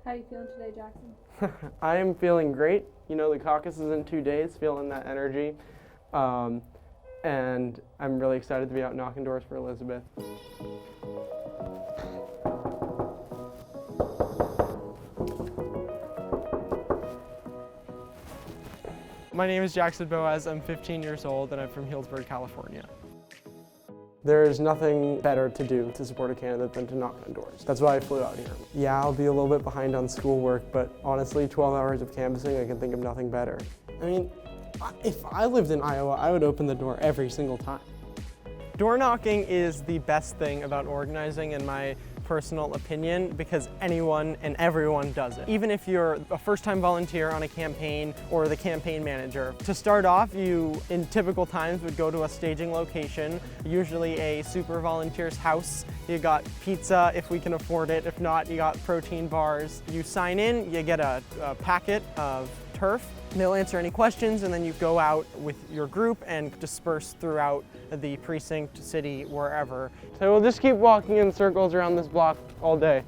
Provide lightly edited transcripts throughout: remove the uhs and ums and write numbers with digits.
How are you feeling today, Jackson? I am feeling great. You know, the caucus is in 2 days, feeling that energy. And I'm really excited to be out knocking doors for Elizabeth. My name is Jackson Boaz. I'm 15 years old and I'm from Healdsburg, California. There's nothing better to do to support a candidate than to knock on doors. That's why I flew out here. Yeah, I'll be a little bit behind on schoolwork, but honestly, 12 hours of canvassing, I can think of nothing better. I mean, if I lived in Iowa, I would open the door every single time. Door knocking is the best thing about organizing, in my personal opinion, because anyone and everyone does it. Even if you're a first-time volunteer on a campaign or the campaign manager. To start off, you, in typical times, would go to a staging location, usually a super volunteer's house. You got pizza if we can afford it. If not, you got protein bars. You sign in, you get a packet of turf. They'll answer any questions, and then you go out with your group and disperse throughout the precinct, city, wherever. So we'll just keep walking in circles around this block all day.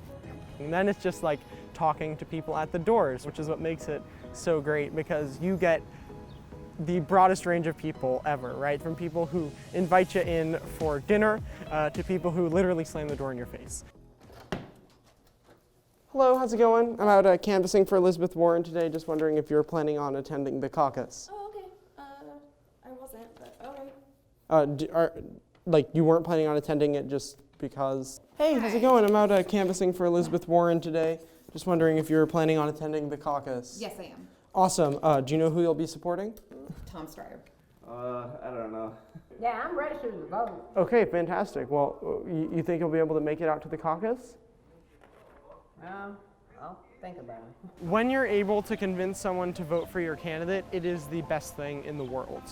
And then it's just like talking to people at the doors, which is what makes it so great, because you get the broadest range of people ever, right? From people who invite you in for dinner to people who literally slam the door in your face. Hello, how's it going? I'm out canvassing for Elizabeth Warren today, just wondering if you're planning on attending the caucus. Oh, okay. I wasn't, but okay. Like, you weren't planning on attending it just because? Hey, how's it going? I'm out canvassing for Elizabeth Warren today, just wondering if you're planning on attending the caucus. Yes, I am. Awesome. Do you know who you'll be supporting? Tom Stryer. I don't know. Yeah, I'm registered to vote. Okay, fantastic. Well, you think you'll be able to make it out to the caucus? I'll think about it. When you're able to convince someone to vote for your candidate, it is the best thing in the world.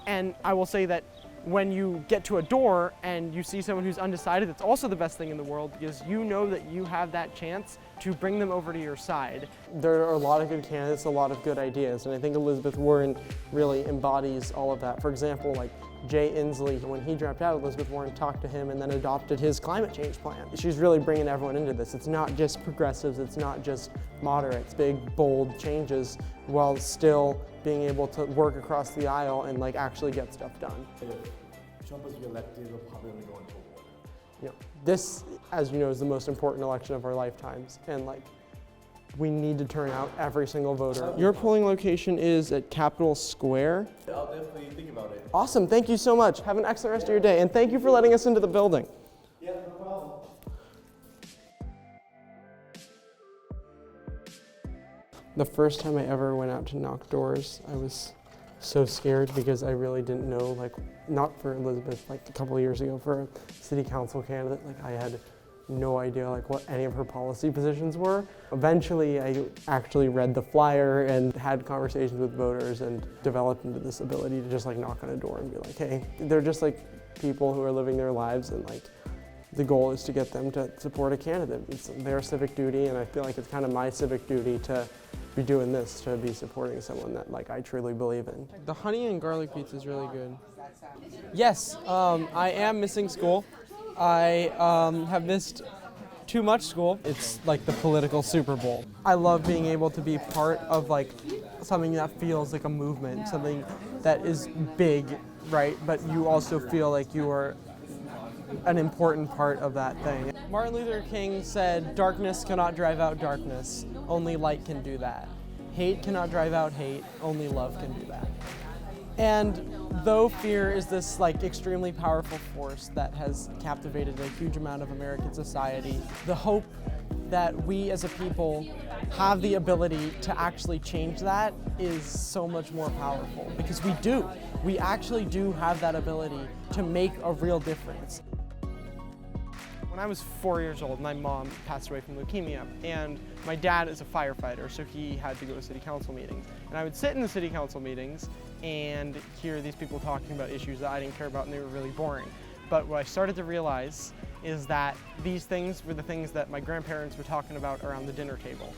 And I will say that when you get to a door and you see someone who's undecided, it's also the best thing in the world, because you know that you have that chance to bring them over to your side. There are a lot of good candidates, a lot of good ideas, and I think Elizabeth Warren really embodies all of that. For example, like Jay Inslee, when he dropped out, Elizabeth Warren talked to him and then adopted his climate change plan. She's really bringing everyone into this. It's not just progressives, it's not just moderates, big, bold changes, while still being able to work across the aisle and like actually get stuff done. If Trump is reelected, we'll probably only go into war. You know, this, as you know, is the most important election of our lifetimes, and like, we need to turn out every single voter. Your polling location is at Capitol Square. I'll definitely think about it. Awesome, thank you so much. Have an excellent rest of your day, and thank you for letting us into the building. Yeah, no problem. The first time I ever went out to knock doors, I was so scared because I really didn't know, like, not for Elizabeth, like a couple of years ago, for a city council candidate, like I had no idea like what any of her policy positions were. Eventually, I actually read the flyer and had conversations with voters and developed into this ability to just like knock on a door and be like, hey, they're just like people who are living their lives, and like the goal is to get them to support a candidate. It's their civic duty, and I feel like it's kind of my civic duty to be doing this, to be supporting someone that like I truly believe in. The honey and garlic pizza is really good. Yes, I am missing school. I have missed too much school. It's like the political Super Bowl. I love being able to be part of like something that feels like a movement, something that is big, right? But you also feel like you are an important part of that thing. Martin Luther King said, "Darkness cannot drive out darkness, only light can do that. Hate cannot drive out hate, only love can do that." And though fear is this like extremely powerful force that has captivated a huge amount of American society, the hope that we as a people have the ability to actually change that is so much more powerful, because we do. We actually do have that ability to make a real difference. When I was 4 years old, my mom passed away from leukemia, and my dad is a firefighter, so he had to go to city council meetings. And I would sit in the city council meetings and hear these people talking about issues that I didn't care about, and they were really boring. But what I started to realize is that these things were the things that my grandparents were talking about around the dinner table.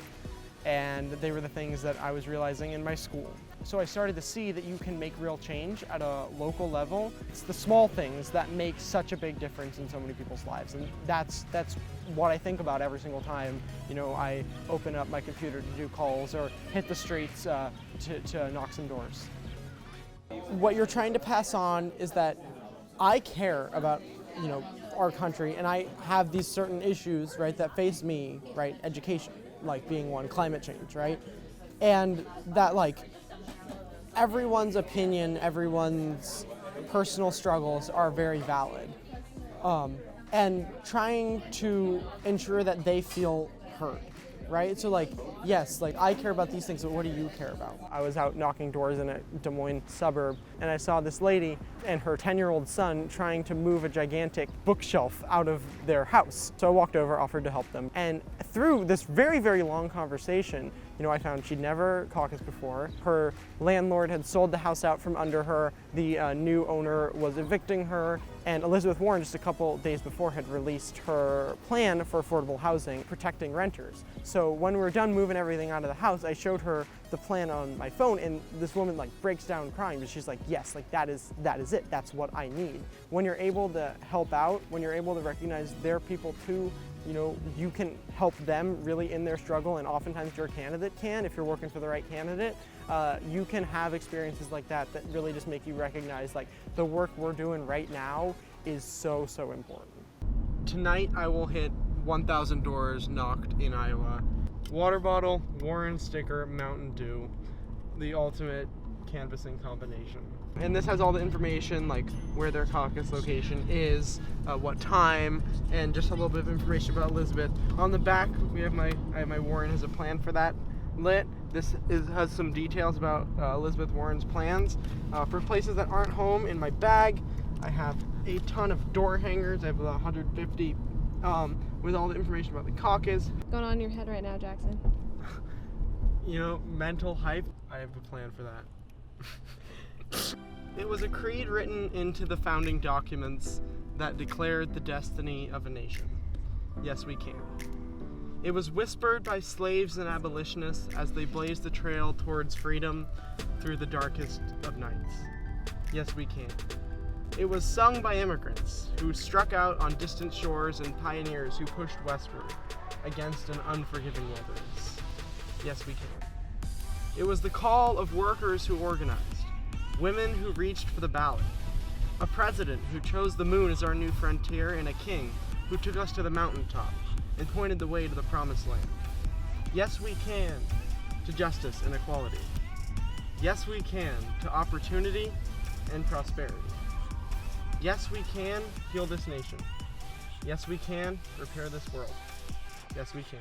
And they were the things that I was realizing in my school. So I started to see that you can make real change at a local level. It's the small things that make such a big difference in so many people's lives, and that's what I think about every single time, I open up my computer to do calls or hit the streets to knock some doors. What you're trying to pass on is that I care about, our country, and I have these certain issues, right, that face me, right, education, like being one, climate change, right, and that, like, everyone's opinion, everyone's personal struggles are very valid, and trying to ensure that they feel heard, right? So, like, yes, like, I care about these things, but what do you care about? I was out knocking doors in a Des Moines suburb, and I saw this lady and her 10-year-old son trying to move a gigantic bookshelf out of their house. So I walked over, offered to help them, and through this very, very long conversation, I found she'd never caucused before. Her landlord had sold the house out from under her. The new owner was evicting her. And Elizabeth Warren, just a couple days before, had released her plan for affordable housing, protecting renters. So when we were done moving everything out of the house, I showed her the plan on my phone, and this woman breaks down crying, but she's like, yes, that is it. That's what I need. When you're able to help out, when you're able to recognize they're people too, you can help them really in their struggle, and oftentimes your candidate can, if you're working for the right candidate. You can have experiences like that really just make you recognize the work we're doing right now is so, so important. Tonight I will hit 1,000 doors knocked in Iowa. Water bottle, Warren sticker, Mountain Dew, the ultimate canvassing combination. And this has all the information, like where their caucus location is, what time, and just a little bit of information about Elizabeth. On the back, I have my Warren has a plan for that lit. This has some details about Elizabeth Warren's plans. For places that aren't home, in my bag, I have a ton of door hangers. I have about 150 with all the information about the caucus. What's going on in your head right now, Jackson? Mental hype. I have a plan for that. It was a creed written into the founding documents that declared the destiny of a nation. Yes, we can. It was whispered by slaves and abolitionists as they blazed the trail towards freedom through the darkest of nights. Yes, we can. It was sung by immigrants who struck out on distant shores and pioneers who pushed westward against an unforgiving wilderness. Yes, we can. It was the call of workers who organized, women who reached for the ballot, a president who chose the moon as our new frontier, and a king who took us to the mountaintop and pointed the way to the promised land. Yes, we can to justice and equality. Yes, we can to opportunity and prosperity. Yes, we can heal this nation. Yes, we can repair this world. Yes, we can.